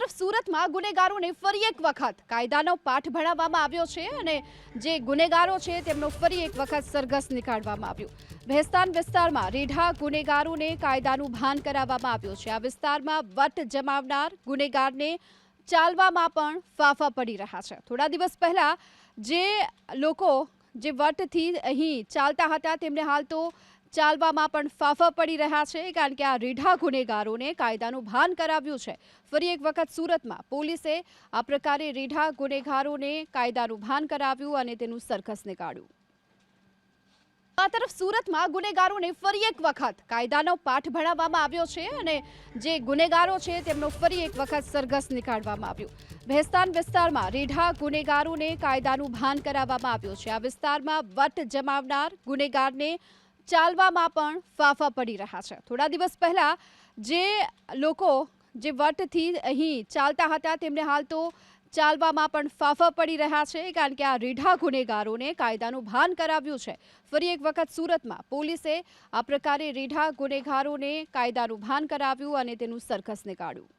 તરફ સુરતમાં ગુનેગારોને ફરી એક વખત કાયદાનો પાઠ ભણાવવામાં આવ્યો છે અને જે ગુનેગારો છે તેમનો ફરી એક વખત સરઘસ નીકાળવામાં આવ્યું। ભેસ્તાન વિસ્તારમાં રેઢા ગુનેગારોને કાયદાનું ભાન કરાવવામાં આવ્યું છે। આ વિસ્તારમાં વટ જમાવનાર ગુનેગારને ચાલવામાં પણ ફાફા પડી રહ્યા છે। થોડા દિવસ પહેલા જે લોકો જે વટથી અહીં ચાલતા હતા તેમને હાલ તો ચાલવામાં પણ ફાફા પડી રહ્યા છે, કારણ કે આ રેઢા ગુનેગારોને કાયદાનું ભાન કરાવ્યું છે। ફરી એક વખત સુરતમાં પોલીસે આ પ્રકારે રેઢા ગુનેગારોને કાયદાનું ભાન કરાવ્યું અને તેનું સરઘસ નીકાળ્યું। આ તરફ સુરતમાં ગુનેગારોને ફરી એક વખત કાયદાનો પાઠ ભણાવવામાં આવ્યો છે અને જે ગુનેગારો છે તેમનો ફરી એક વખત સરઘસ નીકાળવામાં આવ્યું। ભેસ્તાન વિસ્તારમાં રેઢા ગુનેગારોને કાયદાનું ભાન કરાવવામાં આવ્યું છે। આ વિસ્તારમાં વટ જમાવનાર ગુનેગારને ચાલવામાં પણ ફાફા પડી રહ્યા છે। થોડા દિવસ પહેલા જે લોકો જે વટથી અહીં ચાલતા હતા તેમને હાલ તો ચાલવામાં પણ ફાફા પડી રહ્યા છે, કારણ કે આ રેઢા ગુનેગારોને કાયદાનું ભાન કરાવ્યું છે। ફરી એક વખત સુરતમાં પોલીસે આ પ્રકારે રેઢા ગુનેગારોને કાયદાનું ભાન કરાવ્યું અને તેનું સરઘસ નીકાળ્યું।